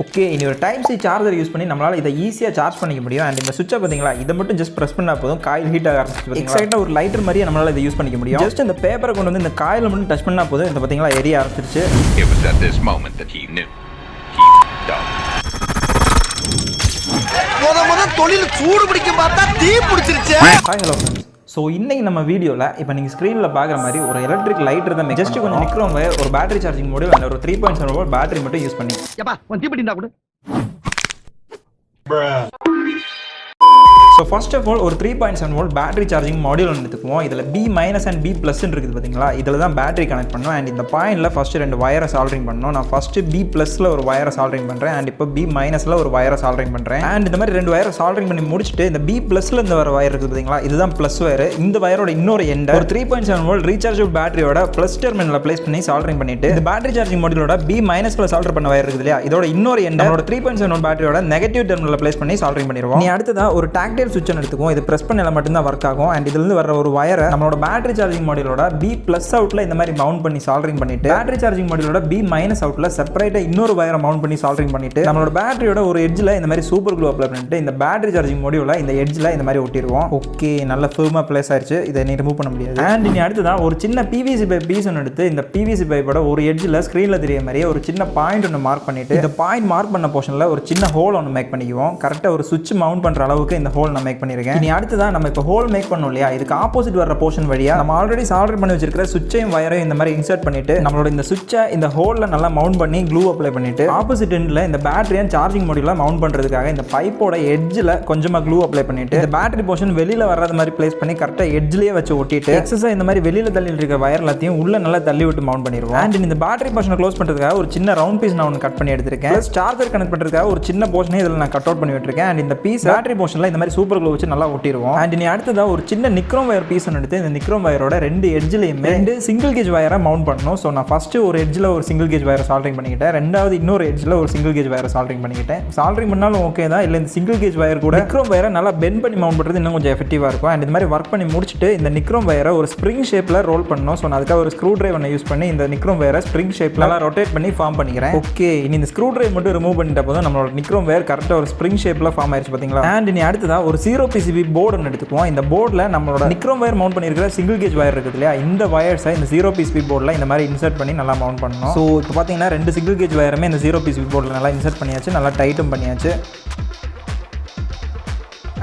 Okay, இனி ஒரு type C charger use பண்ணி நம்மளால் இதை ஈஸியாக சார்ஜ் பண்ணிக்க முடியும். அண்ட் இந்த சுவிட்சை பார்த்தீங்களா, இதை மட்டும் ஜஸ்ட் ப்ரெஸ் பண்ணால் போதும், காயில் ஹீட் ஆக ஆரம்பிச்சு. எக்ஸைட்டாக ஒரு லைட்டர் மாதிரியே நம்மளால் இதை யூஸ் பண்ணிக்க முடியும். ஜஸ்ட் இந்த பேப்பரை கொண்டு வந்து இந்த காயில் மட்டும் டச் பண்ணால் போதும், இதை பார்த்தீங்களா எரிய ஆரம்பிச்சிருச்சு. தொழில் சூடு பிடிக்க பார்த்தா தீ பிடிச்சிருச்சு. Hi hello friends. ஸோ இன்றைக்கி நம்ம வீடியோவில் இப்போ நீங்கள் ஸ்க்ரீனில் பார்க்குற மாதிரி ஒரு எலக்ட்ரிக் லைட்டர் தான் ஜஸ்ட் கொஞ்சம் நிற்கிறவங்க ஒரு பேட்டரி சார்ஜிங் மோடில் அந்த ஒரு 3.7 வோல்ட் பேட்டரி மட்டும் யூஸ் பண்ணி தீப்பெட்டிந்தா கூட. ஸோ ஃபர்ஸ்ட் ஆஃப் ஆல் ஒரு 3.7 வோல்ட் பேட்டரி சார்ஜிங் மாடியூல் ஒன்று எடுத்துக்குவோம். இதில் B- அண்ட் B+ இருக்குது பார்த்தீங்களா, இதில் தான் பேட்டரி கனெக்ட் பண்ணோம். அண்ட் இந்த பாயிண்டில் ஃபஸ்ட்டு 2 வயரை சால்டரிங் பண்ணணும். நான் ஃபஸ்ட்டு B+ல ஒரு வயரை சால்டரிங் பண்ணுறேன் அண்ட் இப்போ B- ஒரு வயரை சால்டரிங் பண்ணுறேன். அண்ட் இந்த மாதிரி 2 வயரை சால்டரிங் பண்ணி முடிச்சுட்டு இந்த B+ல இந்த வர வயர் இருக்குது பார்த்தீங்களா, இதுதான் ப்ளஸ் வயர். இந்த வயரோட இன்னொரு எண்டை ஒரு 3.7 வோல்ட் ரீசார்ஜபிள் பேட்டரியோட ப்ளஸ் டெர்மினலில் ப்ளேஸ் பண்ணி சால்டரிங் பண்ணிட்டு இந்த பேட்டரி சார்ஜிங் மாடியூலோட B- சால்டர் பண்ண வயர் இருக்குது இல்லையா, இதோட இன்னொரு எண்டை 3.7 வோல்ட் பேட்டரியோட நெகட்டிவ் டெர்மினலில் ப்ளேஸ் பண்ணி சால்டரிங் பண்ணிடுவோம். நீ அடுத்ததா ஒரு டாக்டைல் சுவிட்ச் எடுத்துக்குவோம். இது பிரஸ் பண்ணல மட்டும்தான் ஒர்க் ஆகும். அண்ட் இதுலேருந்து வர ஒரு வயரை நம்மளோட பேட்டரி சார்ஜிங் மாடியூலோட B+ அவுட்ல இந்த மாதிரி மவுண்ட் பண்ணி சால்டரிங் பண்ணிட்டு பேட்டரி சார்ஜிங் மாடியூலோட B- அவுட்ல செப்பரேட்டா இன்னொரு வயரை மவுண்ட் பண்ணி சால்டரிங் பண்ணிட்டு நம்மளோட பேட்டரியோட ஒரு எட்ஜ்ல இந்த மாதிரி சூப்பர் க்ளூ அப்ளை பண்ணிட்டு இந்த பேட்டரி சார்ஜிங் மாடியூல இந்த எட்ஜ்ல இந்த மாதிரி ஒட்டிடுவோம். ஓகே, நல்ல ஃபர்மா பிளேஸ் ஆயிடுச்சு. இதை நீ ரிமூவ் பண்ண முடியாது. அண்ட் இனி அடுத்ததான் ஒரு சின்ன PVC பைப் பீஸ் ஒன்று எடுத்து இந்த PVC பைப்போட ஒரு எட்ஜ்ல ஸ்க்ரீன்ல தெரிய மாதிரி ஒரு சின்ன பாயிண்ட் ஒன்று மார்க் பண்ணிட்டு இந்த பாயிண்ட் மார்க் பண்ண போர்ஷன்ல ஒரு சின்ன ஹோல் ஒன்று மேக் பண்ணிக்குவோம். கரெக்டாக ஒரு சுவிட்ச் மவுண்ட் பண்ற அளவுக்கு இந்த ஹோல் நான் மேக் பண்ணிருக்கேன். இனி அடுத்ததான் நம்ம இப்போ ஹோல் மேக் பண்ணோம் இல்லையா, இதுக்கு ஆப்போசிட் வர போர்ஷன் வழியா நம்ம ஆல்ரெடி சால்டர் பண்ணி வச்சிருக்கிற சுவிட்சையும் வயரையும் இந்த மாதிரி இன்சர்ட் பண்ணிட்டு நம்மளோட இந்த சுவிட்சை இந்த ஹோல்ல நல்லா மவுண்ட் பண்ணி க்ளூ அப்ளை பண்ணிட்டு ஆப்போசிட் எண்ட்ல இந்த பேட்டரியை சார்ஜிங் மாடியூல மவுண்ட் பண்றதுக்காக இந்த பைப்போட எட்ஜ்ல கொஞ்சமா க்ளூ அப்ளை பண்ணிட்டு இந்த பேட்டரி போர்ஷன் வெளியில வர்றது மாதிரி பிளேஸ் பண்ணி கரெக்டா எட்ஜ்லயே வச்சு ஒட்டிட்டு எக்ஸஸா இந்த மாதிரி வெளியில தள்ளி இருக்க வயர் எல்லாத்தையும் உள்ள நல்லா தள்ளி விட்டு மவுண்ட் பண்ணிடுவோம். அண்ட் இந்த பேட்டரி போர்ஷனை க்ளோஸ் பண்றதுக்காக ஒரு சின்ன ரவுண்ட் பீஸ் நான் ஒன்று கட் பண்ணி எடுத்திருக்கேன். பிளஸ் சார்ஜர் கனெக்ட் பண்றதுக்காக ஒரு சின்ன போர்ஷனை இதில் நான் கட் அவுட் பண்ணி விட்டுருக்கேன். அண்ட் இந்த பீஸ் பேட்டரி போர்ஷன்ல இந்த மாதிரி சூப்பர் க்ளூ வச்சு நல்லா ஒட்டிடுவோம். அண்ட் இனி அடுத்ததா ஒரு சின்ன நிக்ரோம் வயர் பீஸ் எடுத்து இந்த நிக்ரோம் வயரோட 2 எட்ஜ்லயுமே 2 சிங்கிள் கேஜ் வயரை மவுண்ட் பண்ணணும். ஸோ நான் ஃபர்ஸ்ட் ஒரு எட்ஜில் ஒரு சிங்கிள் கேஜ் வயரை சால்டரிங் பண்ணிக்கிட்டேன். ரெண்டாவது இன்னொரு எட்ஜில் ஒரு சிங்கிள் கேஜ் வயரை சால்டரிங் பண்ணிக்கிட்டேன். சால்டரிங் பண்ணாலும் ஓகே தான், இல்லை இந்த சிங்கிள் கேஜ் வயர் கூட நிக்ரோம் வயரை நல்லா பெண்ட் பண்ணி மவுண்ட் பண்ணுறது இன்னும் கொஞ்சம் எஃபெக்டிவாக இருக்கும். அண்ட் இந்த மாதிரி ஒர்க் பண்ணி முடிச்சுட்டு இந்த நிக்ரோம் வயரை ஒரு ஸ்ப்ரிங் ஷேப்பில் ரோல் பண்ணணும். ஸோ நான் அதுக்காக ஒரு ஸ்க்ரூ டிரைவர் யூஸ் பண்ணி இந்த நிக்ரோம் வயரை ஸ்ப்ரிங் ஷேப்பில் நல்லா ரொட்டேட் பண்ணி ஃபார்ம் பண்ணிக்கிறேன். ஓகே, இனி இந்த ஸ்க்ரூ டிரைவர் மட்டும் ரிமூவ் பண்ணிட்ட போதும் நம்மளோட நிக்ரோம் வயர் கரெக்டாக ஒரு ஸ்ப்ரிங் ஷேப்பில் ஃபார்ம் ஆயிடுச்சு பார்த்தீங்களா. அண்ட் இனி அடுத்ததா ஒரு 0 PCB போர்டு ஒன்று எடுத்துக்குவோம். இந்த போர்டில் நம்மளோட நிக்ரோம் வயர் மவுண்ட் பண்ணியிருக்கிற சிங்கிள் கேஜ் வயர் இருக்குது இல்லையா, இந்த வயர்ஸை இந்த 0 PCB போர்டில் இந்த மாதிரி இன்சர்ட் பண்ணி நல்லா மவுண்ட் பண்ணணும். ஸோ இப்போ பார்த்தீங்கன்னா 2 சிங்கிள் கேஜ் வயருமே இந்த 0 PCB போர்டில் நல்லா இன்சர்ட் பண்ணியாச்சு, நல்லா டைட்டும் பண்ணியாச்சு.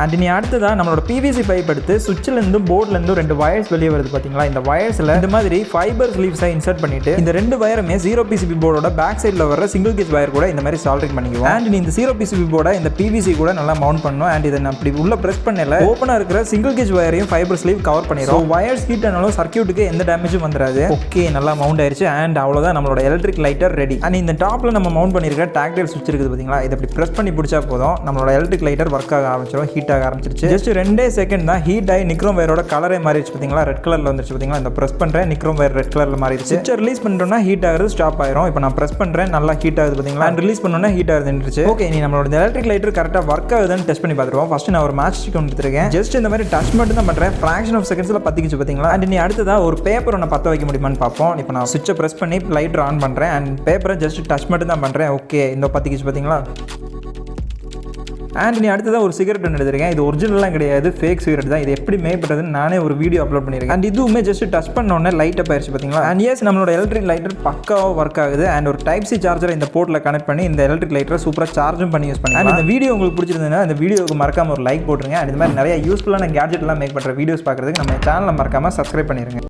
அண்ட் இனி அடுத்ததான் நம்மளோட PVC பைப் எடுத்து சுவிட்சிலேருந்து போர்ட்லேருந்து 2 வயர்ஸ் வெளியே வருது பார்த்தீங்களா, இந்த வயர்ஸில் இந்த மாதிரி ஃபைபர் ஸ்லீவ்ஸை இன்சர்ட் பண்ணிட்டு இந்த 2 வயருமே 0 PCB போர்டோட பேக் சைடில் வர சிங்கிள் கேஜ் வயர் கூட இந்த மாதிரி சால்டரிங் பண்ணிக்குவோம். அண்ட் இந்த 0 PCB போர்டை இந்த PVC கூட நல்லா மவுண்ட் பண்ணணும். அண்ட் இதை நான் அப்படி உள்ள ப்ரெஸ் பண்ணல ஓப்பனாக இருக்கிற சிங்கிள் கேஜ் வயரையும் ஃபைபர் ஸ்லீவ் கவர் பண்ணிடுறோம். வயர்ஸ் ஹீட் ஆனாலும் சர்க்யூட்டுக்கு எந்த டேமேஜும் வந்துடாது. ஓகே, நல்லா மவுண்ட் ஆயிடுச்சு. அண்ட் அவ்வளோதான் நம்மளோட எலக்ட்ரிக் லைட்டர் ரெடி. அண்ட் இந்த டாப்பில் நம்ம மவுண்ட் பண்ணியிருக்கிற டாக்டைல் சுவிட்ச் இருக்குது பார்த்தீங்களா, இதை அப்படி ப்ரெஸ் பண்ணி பிடிச்சா போதும் நம்மளோட எலக்ட்ரிக் லைட்டர் ஒர்க் ஆக ஆரம்பிச்சிடும், ஹீட் ஆக ஆரம்பிச்சிருச்சு. ஜஸ்ட் 2 செகண்ட் தான் ஹீட் ஆகி நிக்ரோம் வயரோட கலரே மாறிடுச்சு பார்த்தீங்களா, ரெட் கலரில் வந்துருச்சு பார்த்தீங்களா. இந்த ப்ரெஸ் பண்ணுறேன், நிக்ரோம் வயர் ரெட் கலரில் மாறிடுச்சு. சுவிட்சை ரிலீஸ் பண்ணுறோம்னா ஹீட் ஆகிறது ஸ்டாப் ஆயிரும். இப்போ நான் ப்ரெஸ் பண்ணுறேன், நல்லா ஹீட் ஆகுது பார்த்தீங்களா. அண்ட் ரிலீஸ் பண்ணோன்னா ஹீட் ஆகுது நின்றுச்சு. ஓகே, நீ நம்மளோட எலக்ட்ரிக் லைட்டர் கரெக்டாக ஒர்க் ஆகுதுன்னு டெஸ்ட் பண்ணி பார்த்துருவோம். ஃபர்ஸ்ட் நான் ஒரு மேட்ச் ஸ்டிக் ஒன்று எடுத்துருக்கேன். ஜஸ்ட் இந்த மாதிரி டச் மட்டும் தான் பண்ணுறேன், ஃப்ராக்ஷன் ஆஃப் செகண்ட்ஸில் பற்றிக்கிச்சு பார்த்தீங்களா. அண்ட் நீ அடுத்ததா ஒரு பேப்பர் ஒன்று பற்ற வைக்க முடியுமான்னு பார்ப்போம். இப்போ நான் சுவிட்சை ப்ரெஸ் பண்ணி லைட்டர் ஆன் பண்ணுறேன். அண்ட் பேப்பரை ஜஸ்ட் டச் மட்டும் தான் பண்ணுறேன். ஓகே, இந்த பற்றிக்கிச்சு பார்த்தீங்களா. அண்ட் நீ அடுத்ததான் ஒரு சிகரெட் ஒன்று எடுத்துருக்கேன். இது ஒரிஜினல்லாம் கிடையாது, ஃபேக் சிகரெட் தான். இது எப்படி மேக் பண்ணுறதுன்னு நானே ஒரு வீடியோ அப்லோட் பண்ணியிருக்கேன். அண்ட் இதுவுமே ஜஸ்ட் டச் பண்ணோன்னே லைட் அப் ஆயிடுச்சு பார்த்தீங்களா. அண்ட் எஸ், நம்மளோட எலக்ட்ரிக் லைட்டர் பக்காவாக ஒர்க் ஆகுது. அண்ட் ஒரு டைப் சி சார்ஜரை இந்த போர்ட்டில் கனெக்ட் பண்ணி இந்த எலக்ட்ரிக் லைட்டரை சூப்பராக சார்ஜும் பண்ணி யூஸ் பண்ணி. அண்ட் இந்த வீடியோ உங்களுக்கு பிடிச்சிருந்ததுன்னா இந்த வீடியோக்கு மறக்காம ஒரு லைக் போட்டுருங்க. அண்ட் இந்த மாதிரி நிறைய யூஸ்ஃபுல்லான கேட்ஜெட்லாம் மேக் பண்ணுற வீடியோஸ் பார்க்குறதுக்கு நம்ம சேனலை மறக்காமல் சப்ஸ்கிரைப் பண்ணிடுங்க.